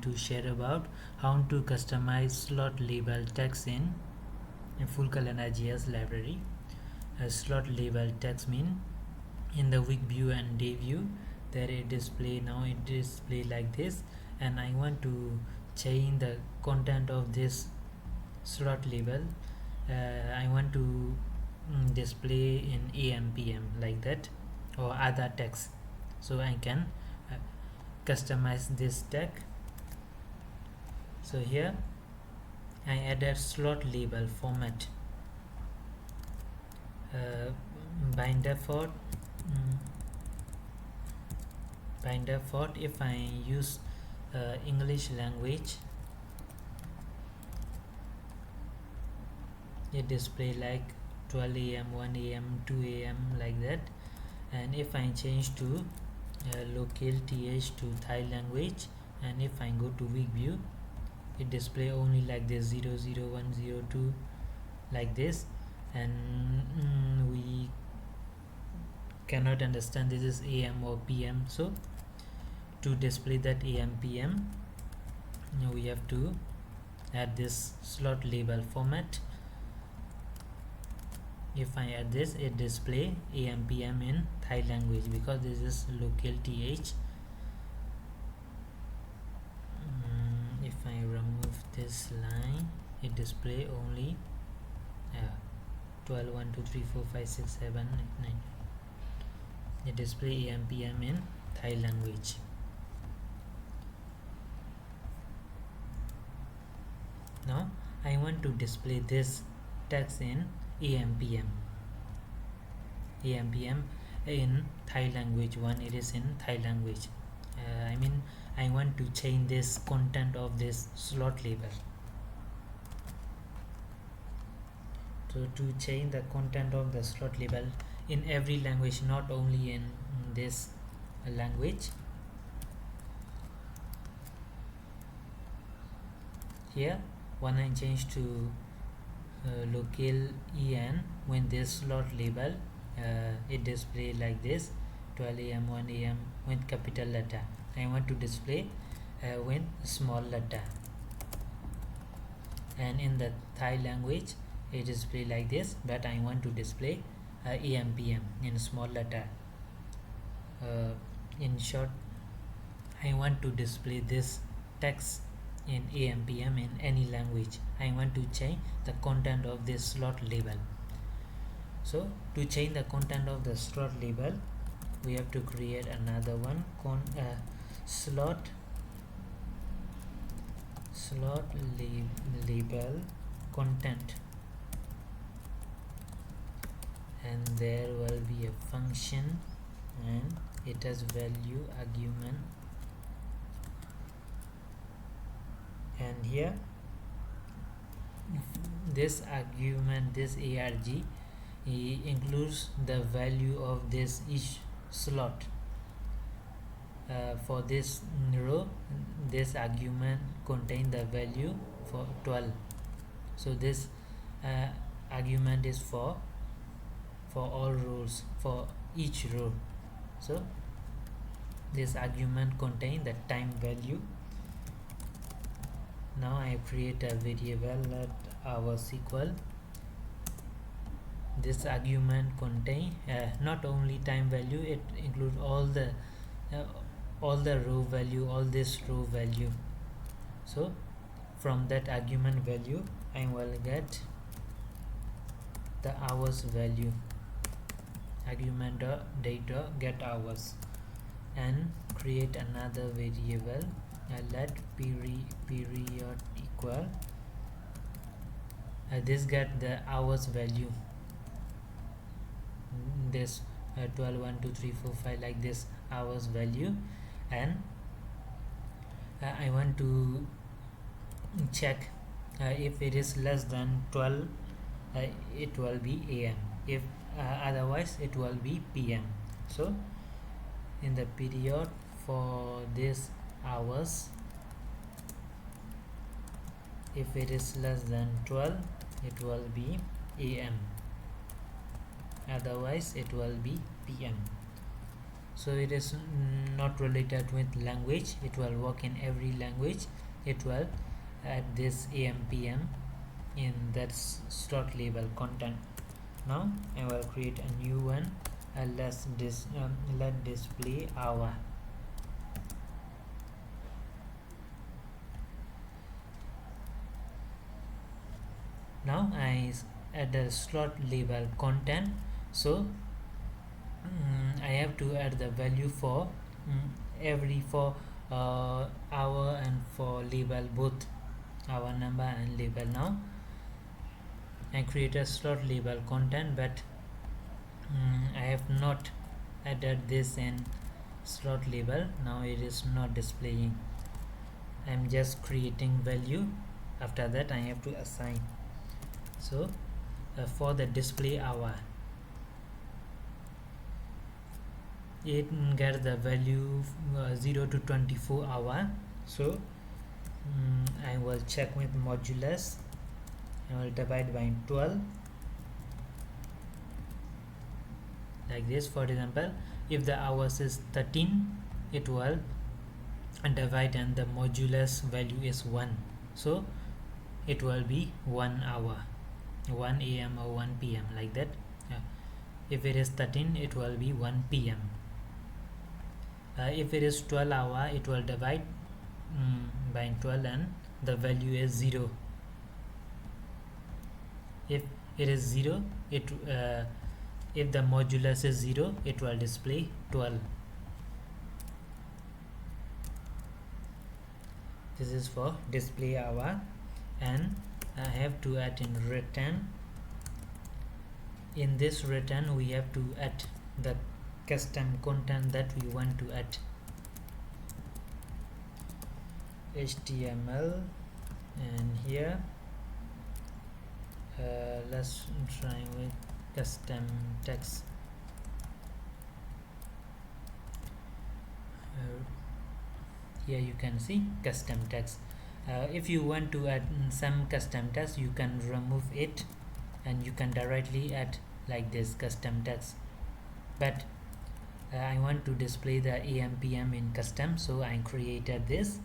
to share about how to customize slot label text in FullCalendar JS library. Slot label text mean in the week view and day view there it display. Now it display like this, and I want to change the content of this slot label. I want to display in AM PM like that, or other text, so I can customize this tag. So here I added slot label format. By default, if I use English language, it display like 12 AM, 1 AM, 2 AM like that. And if I change to local th to Thai language, and if I go to week view, it display only like this 00102 like this, and we cannot understand this is AM or PM. So to display that AM PM, we have to add this slot label format. If I add this, it display AM PM in Thai language because this is local th. If I remove this line, it display only 12 1 2 3 4 5 6 7 8 9. It display AM PM in Thai language. Now I want to display this text in AM PM in Thai language. One, it is in Thai language. I want to change this content of this slot label. So to change the content of the slot label in every language, not only in this language, here when I change to local EN, when this slot label it display like this 12 AM 1 AM with capital letter. I want to display with small letter, and in the Thai language it display like this, but I want to display AM PM in small letter. In short, I want to display this text in AM PM in any language. I want to change the content of this slot label. So to change the content of the slot label, we have to create another one, slot label content, and there will be a function and it has value argument, and here this argument, this arg, includes the value of this each slot. For this row, this argument contain the value for 12. So this argument is for all rows, for each row. So this argument contain the time value. Now I create a variable that hours equal. This argument contain not only time value, it includes all the row value, all this row value. So from that argument value, I will get the hours value. Argument data get hours, and create another variable. Let period equal. This get the hours value. This 12 1 2 3 4 5 like this hours value, and I want to check if it is less than 12, it will be AM. If otherwise, it will be PM. So in the period for this hours, if it is less than 12, it will be AM, otherwise it will be PM. so it is not related with language. It will work in every language. It will add this am/pm in that slot label content. Now I will create a new one. Let display hour. Now I add a slot label content, so I have to add the value for for hour and for label, both hour number and label. Now I create a slot label content, but I have not added this in slot label. Now it is not displaying. I'm just creating value. After that I have to assign. So for the display hour, it gets the value 0 to 24 hour. So I will check with modulus. I will divide by 12 like this. For example, if the hours is 13, it will divide and the modulus value is 1, so it will be 1 hour, 1 a.m. or 1 p.m. like that. If it is 13, it will be 1 p.m. If it is 12 hour, it will divide by 12 and the value is 0. If it is 0, if the modulus is 0, it will display 12. This is for display hour. And I have to add in return. In this return we have to add the custom content that we want to add. HTML, and here let's try with custom text. Here you can see custom text. If you want to add some custom text, you can remove it and you can directly add like this custom text. But I want to display the am/pm in custom, so I created this.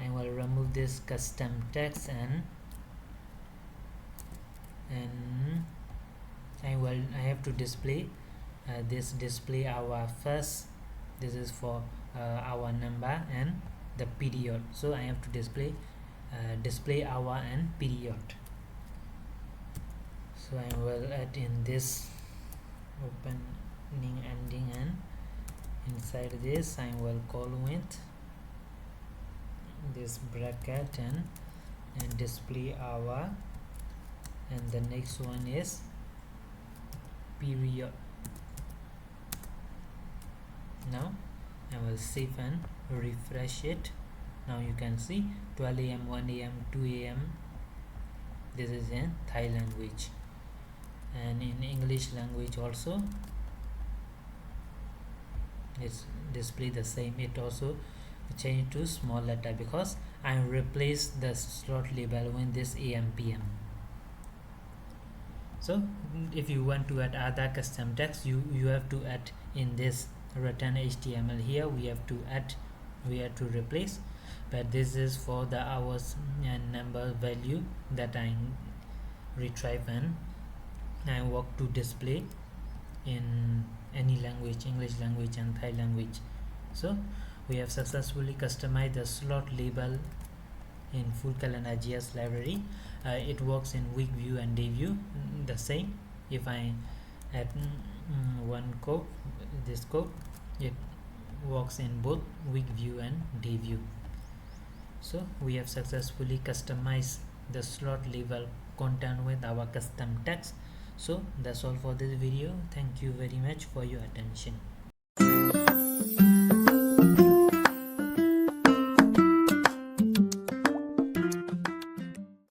I will remove this custom text and I have to display this display hour first. This is for hour number and the period, so I have to display hour and period. So I will add in this opening, ending, and inside this I will call with this bracket and display hour, and the next one is period. Now I will save and refresh it. Now you can see 12 a.m., 1 a.m., 2 a.m. This is in Thai language, and in English language also it's display the same. It also changed to small letter because I replaced the slot label with this am/pm. So if you want to add other custom text, you have to add in this return HTML. Here we have to replace, but this is for the hours and number value that I retrieve and I work to display in any language, English language and Thai language. So we have successfully customized the slot label in FullCalendar JS library. It works in week view and day view the same. If I add one code, this code, it works in both week view and day view. So we have successfully customized the slot label content with our custom text. So that's all for this video. Thank you very much for your attention.